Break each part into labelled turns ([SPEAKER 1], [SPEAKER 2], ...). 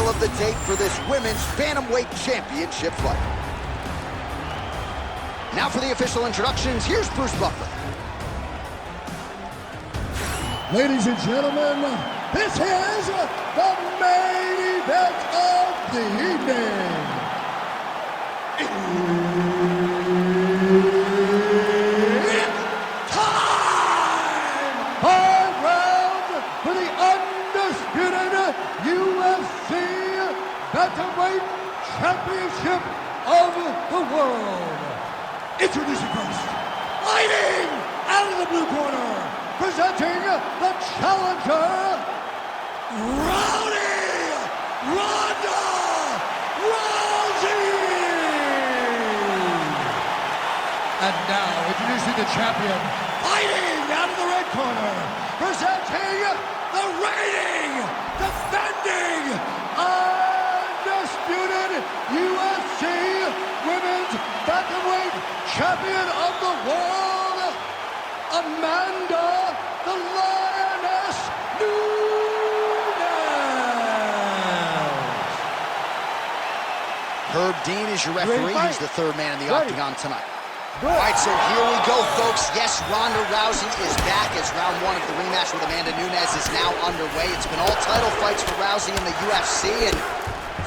[SPEAKER 1] of the date for this women's Bantamweight championship fight. Now for the official introductions, here's Bruce Buffer.
[SPEAKER 2] Ladies and gentlemen, this is the main event of the evening. It's time! 5 rounds for the undisputed UFC Bantamweight Championship of the world. Introducing first, fighting out of the blue corner, presenting the challenger, Rowdy Ronda Rousey! And now, introducing the champion, fighting out of the red corner, presenting the reigning, defending, undisputed UFC Women's Bantamweight Champion of the world, Amanda the Lioness Nunes!
[SPEAKER 1] Herb Dean is your referee. He's the third man in the octagon tonight. All right, so here we go, folks. Yes, Ronda Rousey is back as round 1 of the rematch with Amanda Nunes is now underway. It's been all title fights for Rousey in the UFC, and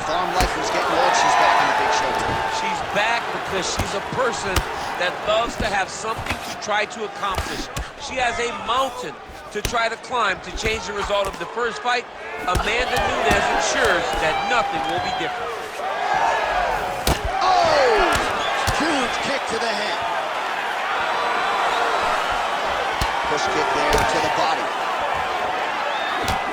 [SPEAKER 1] farm life was getting old. She's back in the big show tonight.
[SPEAKER 3] She's back because she's a person that loves to have something to try to accomplish. She has a mountain to try to climb to change the result of the first fight. Amanda Nunes ensures that nothing will be different.
[SPEAKER 1] Oh! Huge kick to the head. Push kick there to the body.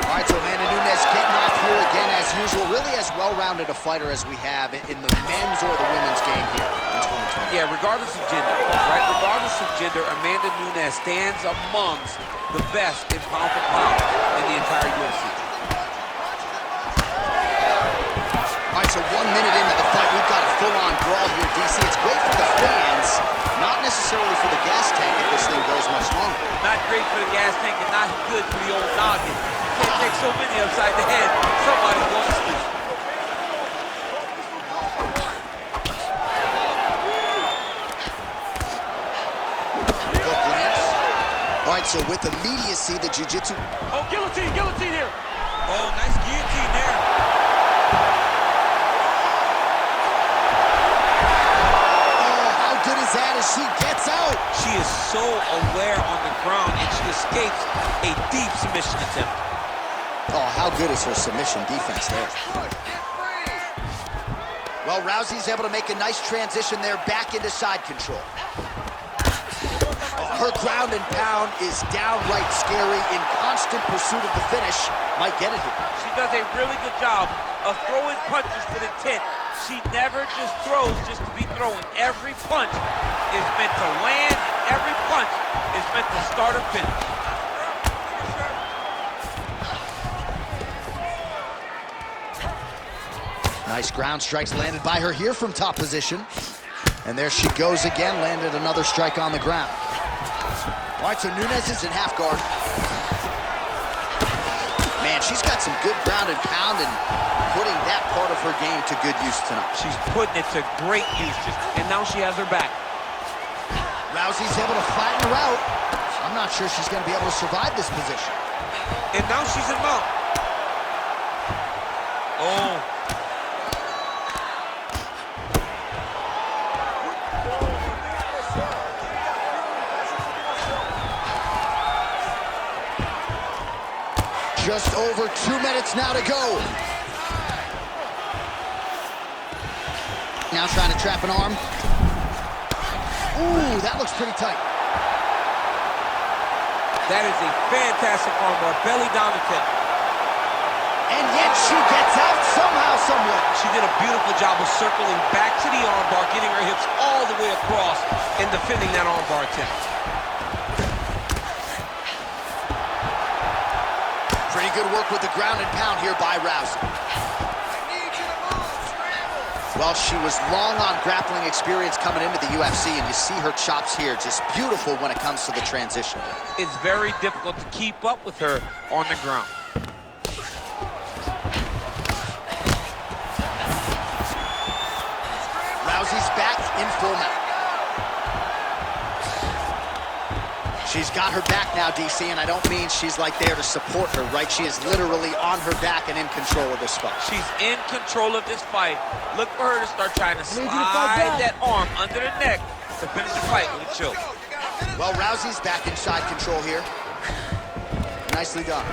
[SPEAKER 1] All right, so Amanda Nunes getting off here again as usual. Really as well-rounded a fighter as we have in the men's or the women's game here in 2020.
[SPEAKER 3] Yeah, regardless of gender, right? Regardless of gender, Amanda Nunes stands amongst the best in pound for pound in the entire UFC.
[SPEAKER 1] All right, so 1 minute into the fight, we've got a full-on brawl here, DC. It's great for the fans, not necessarily for the gas tank if this thing goes much longer.
[SPEAKER 3] Not great for the gas tank and not good for the old noggin. Can't take so many upside the head. Somebody wants to.
[SPEAKER 1] All right, so with immediacy, the jiu-jitsu.
[SPEAKER 3] Oh, guillotine here. Oh, nice guillotine there.
[SPEAKER 1] Oh, how good is that as she gets out?
[SPEAKER 3] She is so aware on the ground, and she escapes a deep submission attempt.
[SPEAKER 1] Oh, how good is her submission defense there? Well, Rousey's able to make a nice transition there back into side control. Her ground and pound is downright scary, in constant pursuit of the finish. Might get it here.
[SPEAKER 3] She does a really good job of throwing punches with intent. She never just throws just to be throwing. Every punch is meant to land. Every punch is meant to start or finish.
[SPEAKER 1] Nice ground strikes landed by her here from top position. And there she goes again, landed another strike on the ground. All right, so Nunes is in half guard. Man, she's got some good ground and pound and putting that part of her game to good use tonight.
[SPEAKER 3] She's putting it to great use, and now she has her back.
[SPEAKER 1] Rousey's able to flatten her out. I'm not sure she's going to be able to survive this position.
[SPEAKER 3] And now she's in mount. Oh.
[SPEAKER 1] Just over 2 minutes now to go. Now trying to trap an arm. Ooh, that looks pretty tight.
[SPEAKER 3] That is a fantastic armbar, belly down attempt.
[SPEAKER 1] And yet she gets out somehow, somewhere.
[SPEAKER 3] She did a beautiful job of circling back to the armbar, getting her hips all the way across and defending that armbar attempt.
[SPEAKER 1] Pretty good work with the ground and pound here by Rousey. Well, she was long on grappling experience coming into the UFC, and you see her chops here, just beautiful when it comes to the transition.
[SPEAKER 3] It's very difficult to keep up with her on the ground.
[SPEAKER 1] She's got her back now, DC, and I don't mean she's like there to support her, right? She is literally on her back and in control of this fight.
[SPEAKER 3] She's in control of this fight. Look for her to start trying to slide that arm under the neck to finish the fight with a choke.
[SPEAKER 1] Well, Rousey's back inside control here. Nicely done.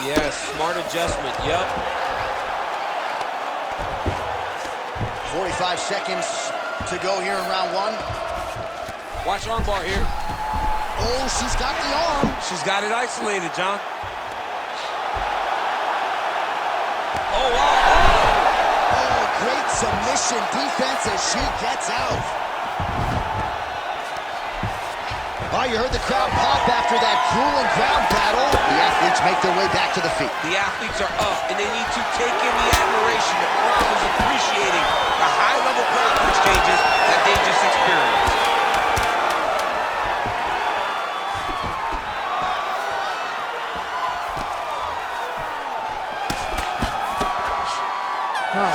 [SPEAKER 3] Yes, smart adjustment, yep.
[SPEAKER 1] 45 seconds to go here in round one.
[SPEAKER 3] Watch arm bar here.
[SPEAKER 1] Oh, she's got the arm.
[SPEAKER 3] She's got it isolated, John. Oh, wow.
[SPEAKER 1] Oh, great submission defense as she gets out. Oh, you heard the crowd pop after that grueling ground battle. The athletes make their way back to the feet.
[SPEAKER 3] The athletes are up, and they need to take in the admiration. The crowd is appreciating the high-level ground exchanges that they just experienced.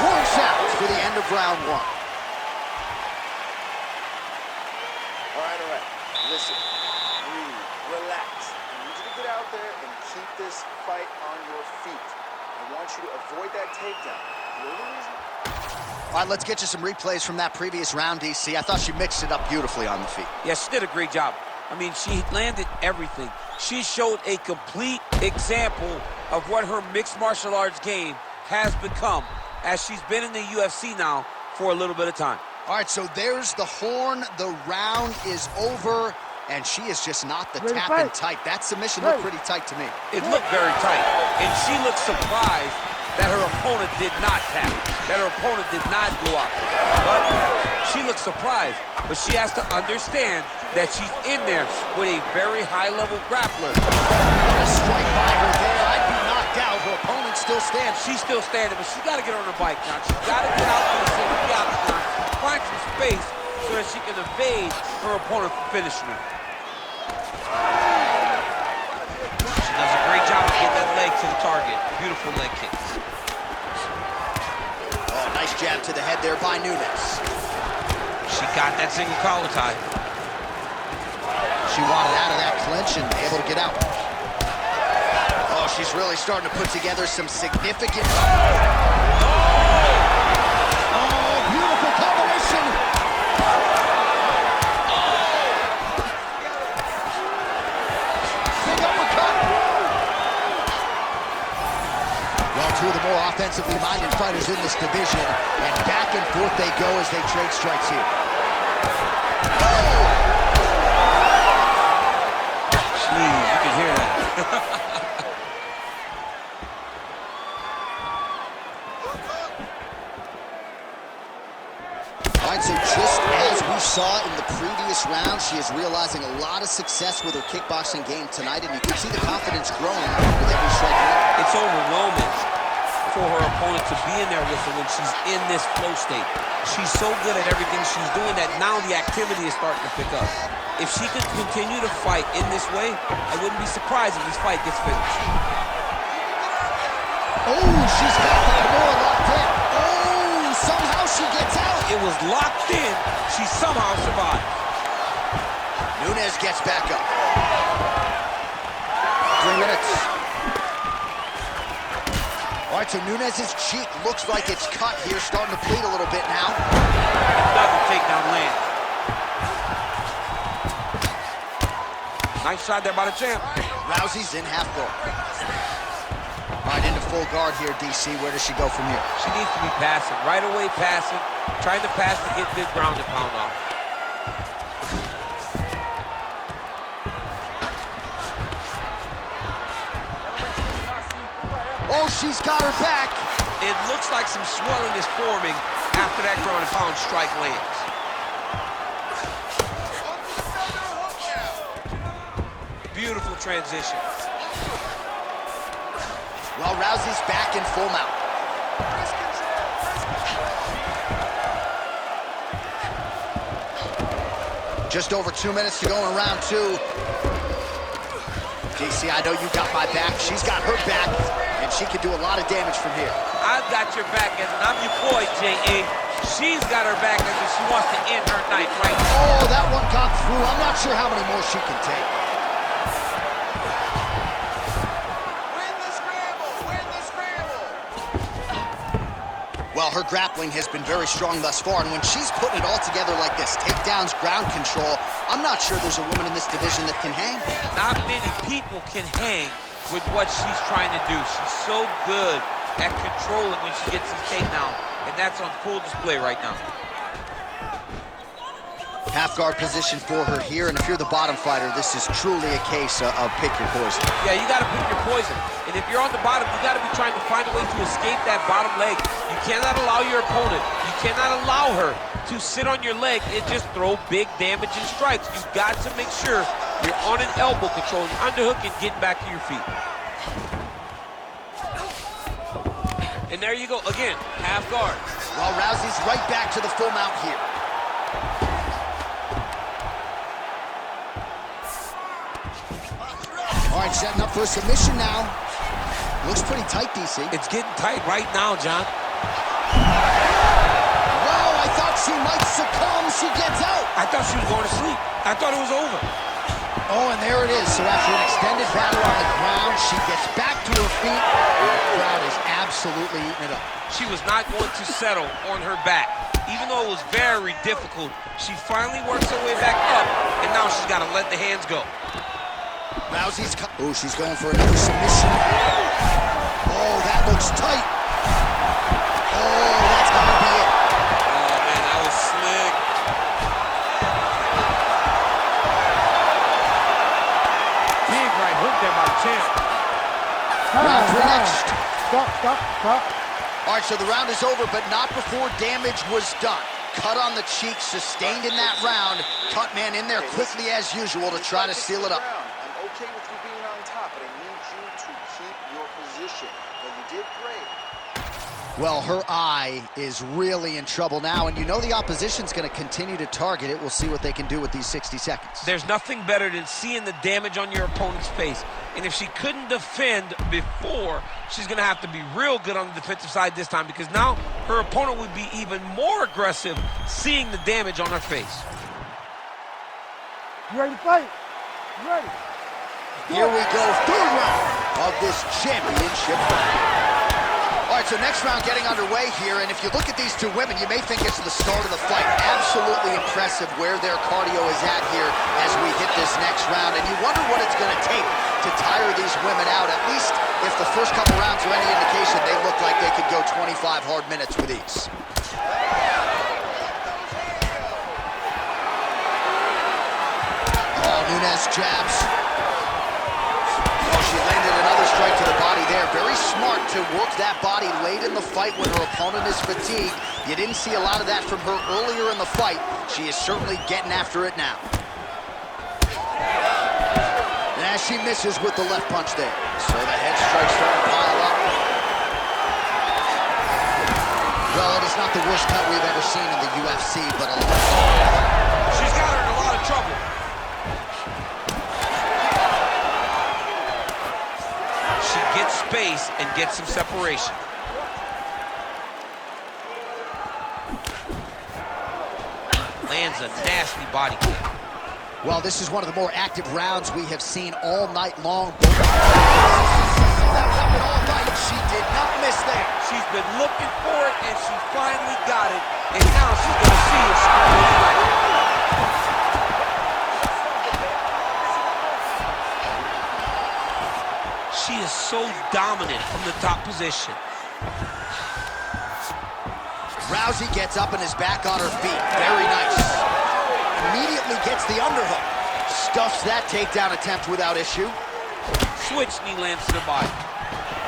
[SPEAKER 1] Horn sounds for the end of round one.
[SPEAKER 4] All right. Listen, breathe, relax. I need you to get out there and keep this fight on your feet. I want you to avoid that takedown. The only reason...
[SPEAKER 1] All right, let's get you some replays from that previous round, DC. I thought she mixed it up beautifully on the feet.
[SPEAKER 3] Yes, she did a great job. I mean, she landed everything. She showed a complete example of what her mixed martial arts game has become, as she's been in the UFC now for a little bit of time.
[SPEAKER 1] All right, so there's the horn. The round is over, and she is just not the tapping tight. That submission looked pretty tight to me.
[SPEAKER 3] It looked very tight, and she looked surprised that her opponent did not tap, that her opponent did not go out. But she looked surprised, but she has to understand that she's in there with a very high-level grappler.
[SPEAKER 1] What a strike by her there. I'd be knocked out. Her opponent still stands.
[SPEAKER 3] She's still standing, but she's got to get on her bike now. She's got to get out to the center of the octagon, find some space so that she can evade her opponent from finishing her. She does a great job of getting that leg to the target. Beautiful leg kick.
[SPEAKER 1] Oh, nice jab to the head there by Nunes.
[SPEAKER 3] She got that single collar tie.
[SPEAKER 1] She wanted out of that clinch and able to get out. Oh, she's really starting to put together some significant... Oh, beautiful combination. Big uppercut. Well, two of the more offensively minded fighters in this division, and back and forth they go as they trade strikes here. Oh!
[SPEAKER 3] You can hear that.
[SPEAKER 1] All right, so just as we saw in the previous round, she is realizing a lot of success with her kickboxing game tonight, and you can see the confidence growing with every strike.
[SPEAKER 3] It's overwhelming for her opponent to be in there with her when she's in this flow state. She's so good at everything she's doing that now the activity is starting to pick up. If she could continue to fight in this way, I wouldn't be surprised if this fight gets finished.
[SPEAKER 1] Oh, she's got the Kimura locked in. Oh, somehow she gets out.
[SPEAKER 3] It was locked in. She somehow survived.
[SPEAKER 1] Nunes gets back up. 3 minutes. All right, so Nunes' cheek looks like it's cut here, starting to bleed a little bit now.
[SPEAKER 3] Another takedown land. Nice shot there by the champ.
[SPEAKER 1] Rousey's in half guard. All right, into full guard here, DC. Where does she go from here?
[SPEAKER 3] She needs to be passing, right away passing, trying to pass to get this ground and pound off.
[SPEAKER 1] Oh, she's got her back.
[SPEAKER 3] It looks like some swelling is forming after that ground and pound strike lands. Beautiful transition.
[SPEAKER 1] Well, Rousey's back in full mount. Just over 2 minutes to go in round two. DC, I know you got my back. She's got her back. And she can do a lot of damage from here.
[SPEAKER 3] I've got your back, and I'm your boy, J.A. She's got her back as if she wants to end her night right now.
[SPEAKER 1] Oh, that one got through. I'm not sure how many more she can take.
[SPEAKER 4] Win the scramble! Win the scramble!
[SPEAKER 1] Well, her grappling has been very strong thus far, and when she's putting it all together like this, takedowns, ground control, I'm not sure there's a woman in this division that can hang.
[SPEAKER 3] Not many people can hang with what she's trying to do. She's so good at controlling when she gets these takedowns, and that's on full display right now.
[SPEAKER 1] Half guard position for her here, and if you're the bottom fighter, this is truly a case of pick your poison.
[SPEAKER 3] Yeah, you got to pick your poison. And if you're on the bottom, you got to be trying to find a way to escape that bottom leg. You cannot allow your opponent, you cannot allow her to sit on your leg and just throw big damaging strikes. You've got to make sure you're on an elbow control, an underhook, and getting back to your feet. And there you go, again, half guard.
[SPEAKER 1] Well, Rousey's right back to the full mount here. All right, setting up for a submission now. Looks pretty tight, DC.
[SPEAKER 3] It's getting tight right now, John.
[SPEAKER 1] Wow, I thought she might succumb. She gets out.
[SPEAKER 3] I thought she was going to sleep. I thought it was over.
[SPEAKER 1] Oh, and there it is. So after an extended battle on the ground, she gets back to her feet. And the crowd is absolutely eating it up.
[SPEAKER 3] She was not going to settle on her back. Even though it was very difficult, she finally works her way back up, and now she's got to let the hands go.
[SPEAKER 1] Rousey's oh, she's going for another submission. Oh, that looks tight. Oh, that's gotta be it.
[SPEAKER 3] Oh, man, that was slick. Big right hook there by the champ.
[SPEAKER 1] Round three next.
[SPEAKER 2] Stop.
[SPEAKER 1] All right, so the round is over, but not before damage was done. Cut on the cheek, sustained in that round. Cut man in there quickly as usual to try to seal it up.
[SPEAKER 4] I'm okay with you being on top, but I need you to keep your position. Well, you did great.
[SPEAKER 1] Well, her eye is really in trouble now, and you know the opposition's going to continue to target it. We'll see what they can do with these 60 seconds.
[SPEAKER 3] There's nothing better than seeing the damage on your opponent's face. And if she couldn't defend before, she's going to have to be real good on the defensive side this time, because now her opponent would be even more aggressive seeing the damage on her face.
[SPEAKER 2] You ready to fight? You ready?
[SPEAKER 1] Here we go, third round of this championship fight. All right, so next round getting underway here, and if you look at these two women, you may think it's the start of the fight. Absolutely impressive where their cardio is at here as we hit this next round, and you wonder what it's going to take to tire these women out. At least if the first couple rounds are any indication, they look like they could go 25 hard minutes with ease. Oh, Nunes jabs. Oh, she landed another strike to the body there. Very smart to work that body late in the fight when her opponent is fatigued. You didn't see a lot of that from her earlier in the fight. She is certainly getting after it now. And as she misses with the left punch there. So the head strikes start to pile up. Well, it is not the worst cut we've ever seen in the UFC, but a lot.
[SPEAKER 3] She's got her in a lot of trouble. She gets space and gets some separation. Lands a nasty body kick.
[SPEAKER 1] Well, this is one of the more active rounds we have seen all night long. That weapon all night. She did not miss there.
[SPEAKER 3] She's been looking for it, and she finally got it. And now she's going to see it. She is so dominant from the top position.
[SPEAKER 1] Rousey gets up and is back on her feet. Very nice. Immediately gets the underhook. Stuffs that takedown attempt without issue.
[SPEAKER 3] Switch knee lands to the body.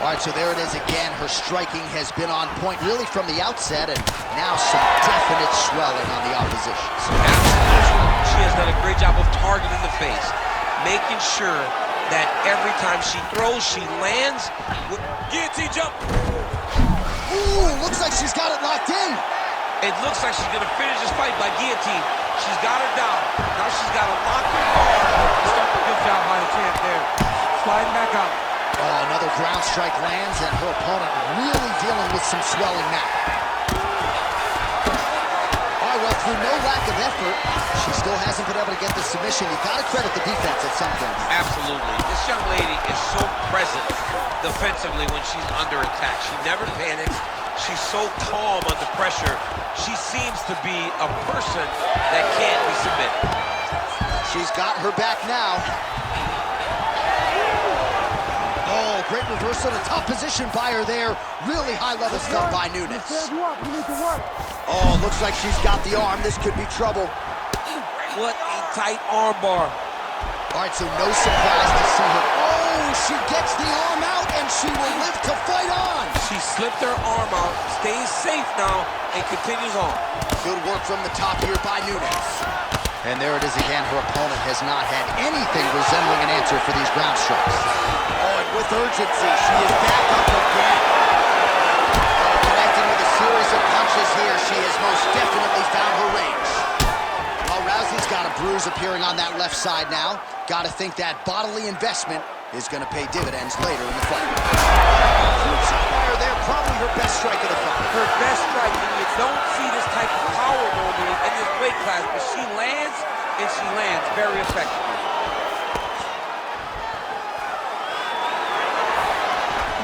[SPEAKER 1] All right, so there it is again. Her striking has been on point really from the outset, and now some definite swelling on the opposition.
[SPEAKER 3] Absolutely. She has done a great job of targeting the face, making sure that every time she throws, she lands. Guillotine jump.
[SPEAKER 1] Ooh, looks like she's got it locked in.
[SPEAKER 3] It looks like she's going to finish this fight by guillotine. She's got her down. Now she's got to lock her guard.
[SPEAKER 2] Good job by the champ there. Sliding back out.
[SPEAKER 1] Oh, another ground strike lands, and her opponent really dealing with some swelling now. All right, well, through no lack of effort, she still hasn't been able to get the submission. You got to credit the defense at some point.
[SPEAKER 3] Absolutely. This young lady is so present defensively when she's under attack. She never panics. She's so calm under pressure. She seems to be a person that can't be submitted.
[SPEAKER 1] She's got her back now. Oh, great reversal. A tough position by her there. Really high-level stuff by Nunes. Oh, looks like she's got the arm. This could be trouble.
[SPEAKER 3] What a tight arm bar.
[SPEAKER 1] All right, so no surprise to see her. Oh, she gets the arm out, and she will live to fight on.
[SPEAKER 3] She slipped her arm out, stays safe now, and continues on.
[SPEAKER 1] Good work from the top here by Nunes. And there it is again. Her opponent has not had anything resembling an answer for these ground strikes. Oh, and with urgency, she is back up again. Oh, connecting with a series of punches here. She has most definitely found her range. Well, Rousey's got a bruise appearing on that left side now. Got to think that bodily investment is going to pay dividends later in the fight. Fire there, probably her best strike of the fight.
[SPEAKER 3] Her best strike, and you don't see this type of power normally in this weight class, but she lands, and she lands very effectively.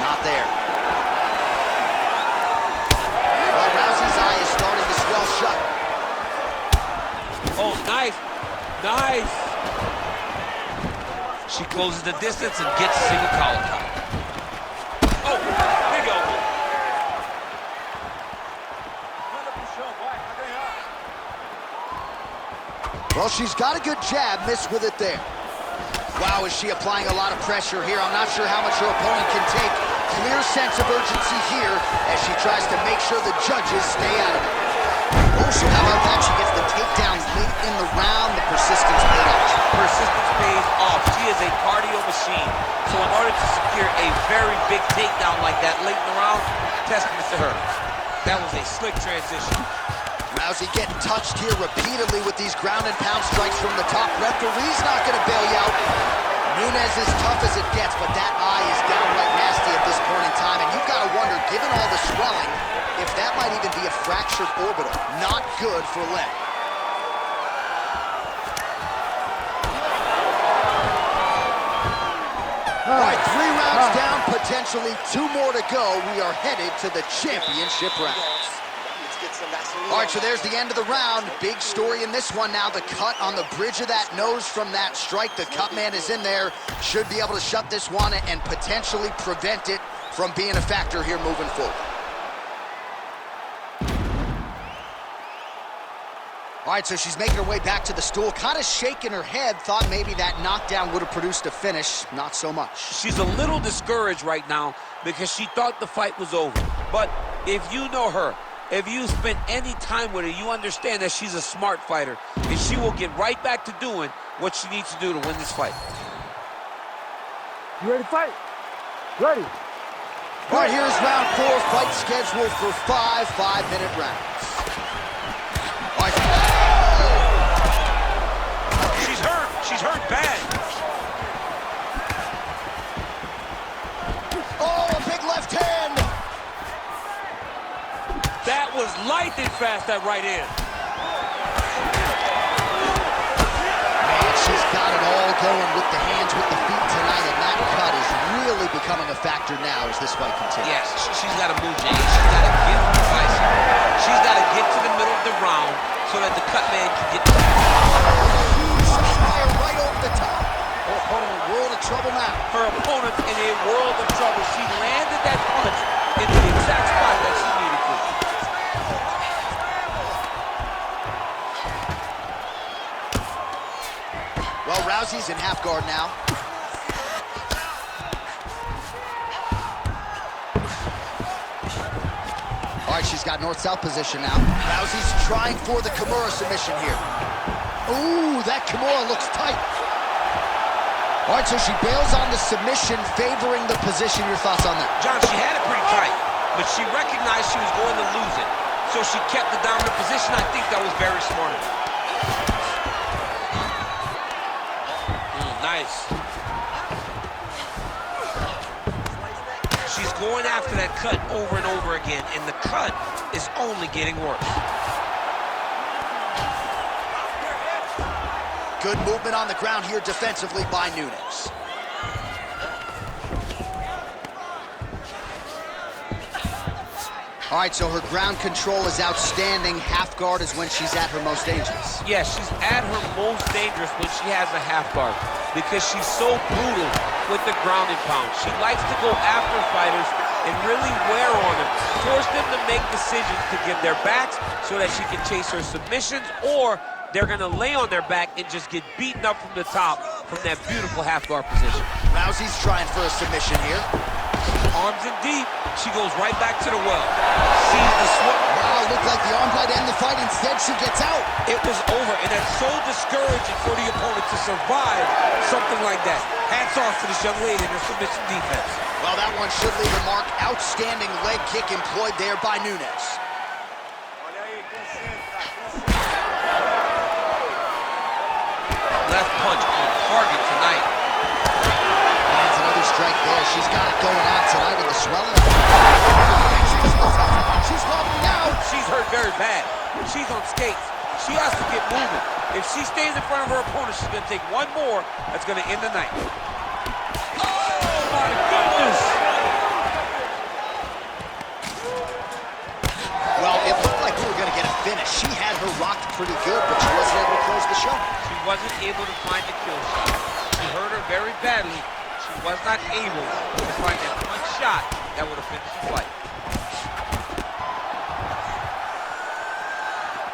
[SPEAKER 1] Not there. Well, Rousey's eye is starting to swell shut.
[SPEAKER 3] Oh, nice. Nice. She closes the distance and gets a single collar top. Oh, big elbow.
[SPEAKER 1] Well, she's got a good jab, missed with it there. Wow, is she applying a lot of pressure here? I'm not sure how much her opponent can take. Clear sense of urgency here as she tries to make sure the judges stay out of it. Oh, so how about that? She gets the takedown late in the round. The persistence paid off.
[SPEAKER 3] Persistence pays off. She is a cardio machine. So in order to secure a very big takedown like that late in the round, testament to her. That was a slick transition.
[SPEAKER 1] Rousey getting touched here repeatedly with these ground and pound strikes from the top. Referee's not going to bail you out. Nunes is tough as it gets, but that eye is downright nasty at this point in time. And you've got to wonder, given all the swelling, if that might even be a fractured orbital. Not good for Len. All right, 3 rounds down, potentially 2 more to go. We are headed to the championship round. All right, so there's the end of the round. Big story in this one now. The cut on the bridge of that nose from that strike. The cut man is in there. Should be able to shut this one and potentially prevent it from being a factor here moving forward. All right, so she's making her way back to the stool, kind of shaking her head, thought maybe that knockdown would have produced a finish. Not so much.
[SPEAKER 3] She's a little discouraged right now because she thought the fight was over. But if you know her, if you spent any time with her, you understand that she's a smart fighter, and she will get right back to doing what she needs to do to win this fight.
[SPEAKER 2] You ready to fight? Ready.
[SPEAKER 1] All right, here's round 4, fight scheduled for 5 5-minute rounds. All right.
[SPEAKER 3] She's hurt. She's hurt bad.
[SPEAKER 1] Oh, a big left hand.
[SPEAKER 3] That was lightning fast, that right hand.
[SPEAKER 1] Man, she's got it all going with the hands, with the feet tonight, and that cut is really becoming a factor now as this fight continues.
[SPEAKER 3] Yes, she's got to move, James. She's got to get decisive. She's got to get to the middle of the round so that the cut man can get
[SPEAKER 1] Fire right over the top. Her opponent in a world of trouble now.
[SPEAKER 3] Her opponent's in a world of trouble. She landed that punch into the exact spot that she needed to.
[SPEAKER 1] Well, Rousey's in half guard now. All right, she's got north-south position now. Rousey's trying for the Kimura submission here. Ooh, that Kimura looks tight. All right, so she bails on the submission, favoring the position. Your thoughts on that?
[SPEAKER 3] John, she had it pretty tight, but she recognized she was going to lose it. So she kept the dominant position. I think that was very smart. Nice. going after that cut over and over again, and the cut is only getting worse.
[SPEAKER 1] Good movement on the ground here defensively by Nunes. All right, so her ground control is outstanding. Half guard is when she's at her most dangerous.
[SPEAKER 3] Yeah, she's at her most dangerous when she has a half guard because she's so brutal with the ground and pound. She likes to go after fighters and really wear on them, force them to make decisions to give their backs so that she can chase her submissions, or they're gonna lay on their back and just get beaten up from the top from that beautiful half guard position.
[SPEAKER 1] Rousey's trying for a submission here.
[SPEAKER 3] Arms in deep, she goes right back to the well. Sees the swing.
[SPEAKER 1] Wow, looked like the arm might end the fight. Instead, she gets out.
[SPEAKER 3] It was over, and that's so discouraging for the opponent to survive something like that. Hats off to this young lady in her submission defense.
[SPEAKER 1] Well, that one should leave a mark. Outstanding leg kick employed there by Nunes.
[SPEAKER 3] Left punch on target tonight.
[SPEAKER 1] Lands another strike there. She's got it going on tonight with the swelling. She's wobbling out.
[SPEAKER 3] She's hurt very bad. She's on skates. She has to get moving. If she stays in front of her opponent, she's going to take one more. That's going to end the night. Oh, my goodness.
[SPEAKER 1] Well, it looked like we were going to get a finish. She had her rocked pretty good, but she wasn't able to close the show.
[SPEAKER 3] She wasn't able to find the kill shot. She hurt her very badly. She was not able to find that one shot that would have finished the fight.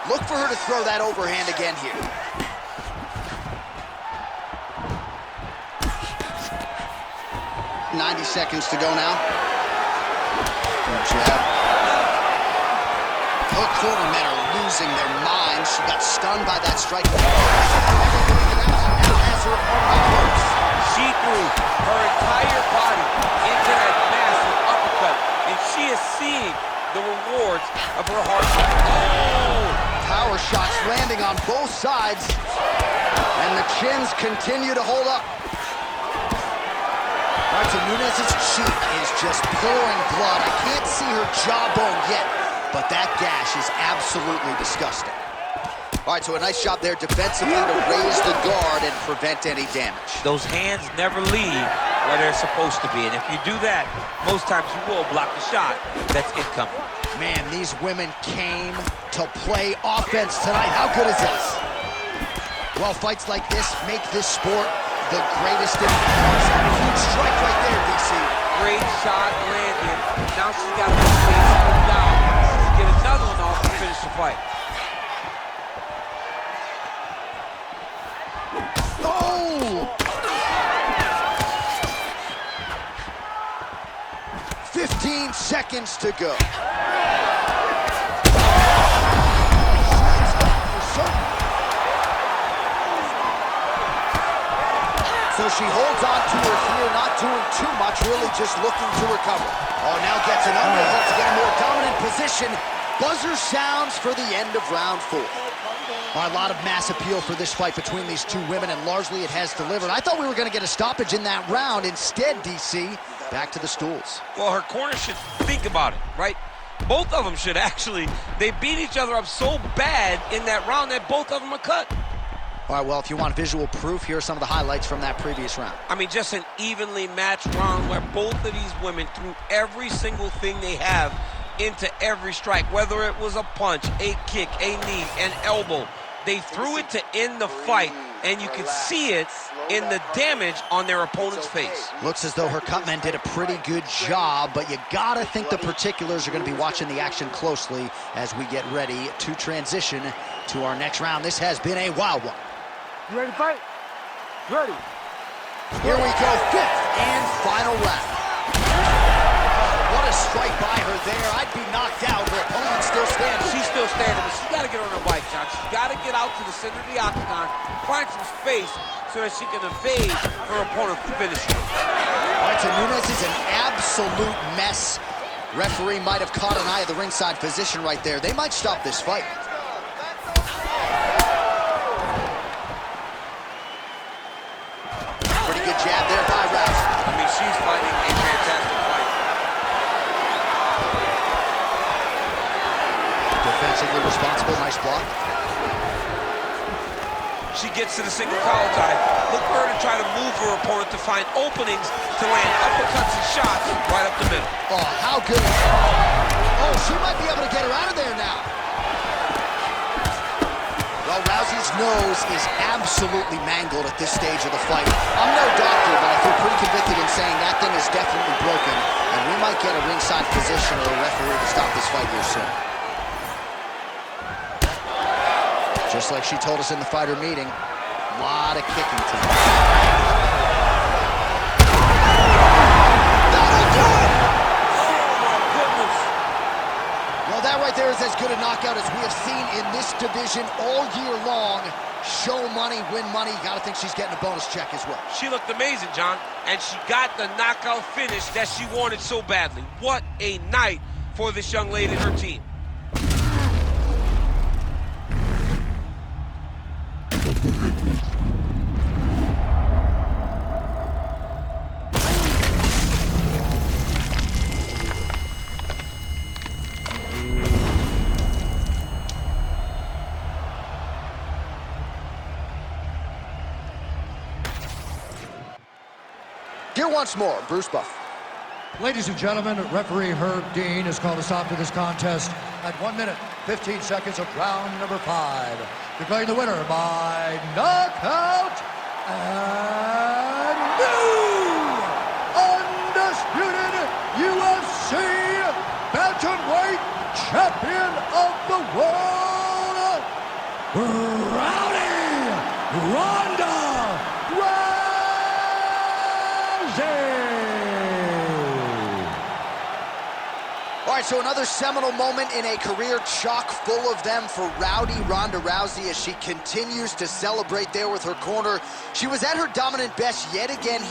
[SPEAKER 1] Look for her to throw that overhand again here. .90 seconds to go now. Good jab. Her corner men are losing their minds. She got stunned by that strike. Now has her opponent on ropes.
[SPEAKER 3] She threw her entire body into that massive uppercut, and she is seeing the rewards of her hard work. Oh!
[SPEAKER 1] Power shots landing on both sides, and the chins continue to hold up. All right, so Nunes' cheek is just pouring blood. I can't see her jawbone yet, but that gash is absolutely disgusting. All right, so a nice job there defensively to raise the guard and prevent any damage.
[SPEAKER 3] Those hands never leave where they're supposed to be, and if you do that, most times you will block the shot that's incoming.
[SPEAKER 1] Man, these women came to play offense tonight. How good is this? Well, fights like this make this sport the greatest in sports. Huge strike right there, DC.
[SPEAKER 3] Great shot landed. Now she's got the space to go down. She's get another one off to finish the fight.
[SPEAKER 1] Oh! 15 seconds to go. So she holds on to her fear, not doing too much, really just looking to recover. Oh, now gets an underhook to get a more dominant position. Buzzer sounds for the end of round 4. A lot of mass appeal for this fight between these two women, and largely it has delivered. I thought we were going to get a stoppage in that round. Instead, DC, back to the stools.
[SPEAKER 3] Well, her corner should think about it, right? Both of them should actually. They beat each other up so bad in that round that both of them are cut.
[SPEAKER 1] All right, well, if you want visual proof, here are some of the highlights from that previous round.
[SPEAKER 3] I mean, just an evenly matched round where both of these women threw every single thing they have into every strike, whether it was a punch, a kick, a knee, an elbow. They threw it to end the fight, and you could see it in the damage on their opponent's face.
[SPEAKER 1] Looks as though her cutmen did a pretty good job, but you gotta think the particulars are gonna be watching the action closely as we get ready to transition to our next round. This has been a wild one.
[SPEAKER 2] You ready to fight? Ready.
[SPEAKER 1] Here we go, 5th and final round. What a strike by her there. I'd be knocked out. Her opponent's still standing.
[SPEAKER 3] She's still standing, but she's got to get on her bike, John. She's got to get out to the center of the octagon, find some space so that she can evade her opponent's finish.
[SPEAKER 1] All right, so Nunes is an absolute mess. Referee might have caught an eye of the ringside physician right there. They might stop this fight. Pretty good jab there by Rousey.
[SPEAKER 3] I mean, she's fighting a fantastic fight. gets to the single collar tie. Look for her to try to move her opponent to find openings to land uppercuts and shots right up the middle.
[SPEAKER 1] Oh, how good. Oh, she might be able to get her out of there now. Well, Rousey's nose is absolutely mangled at this stage of the fight. I'm no doctor, but I feel pretty convicted in saying that thing is definitely broken, and we might get a ringside physician or a referee to stop this fight here soon. Just like she told us in the fighter meeting, a lot of kicking tonight. That'll do it!
[SPEAKER 3] Oh, my goodness.
[SPEAKER 1] Well, that right there is as good a knockout as we have seen in this division all year long. Show money, win money. You gotta think she's getting a bonus check as well.
[SPEAKER 3] She looked amazing, John, and she got the knockout finish that she wanted so badly. What a night for this young lady and her team.
[SPEAKER 1] Here once more, Bruce Buff.
[SPEAKER 2] Ladies and gentlemen, referee Herb Dean has called a stop to this contest at 1 minute, 15 seconds of round number 5. Declaring the winner by knockout and new undisputed UFC Bantamweight champion of the world, Rowdy Ronda Rousey.
[SPEAKER 1] All right, so another seminal moment in a career chock full of them for Rowdy Ronda Rousey as she continues to celebrate there with her corner. She was at her dominant best yet again here.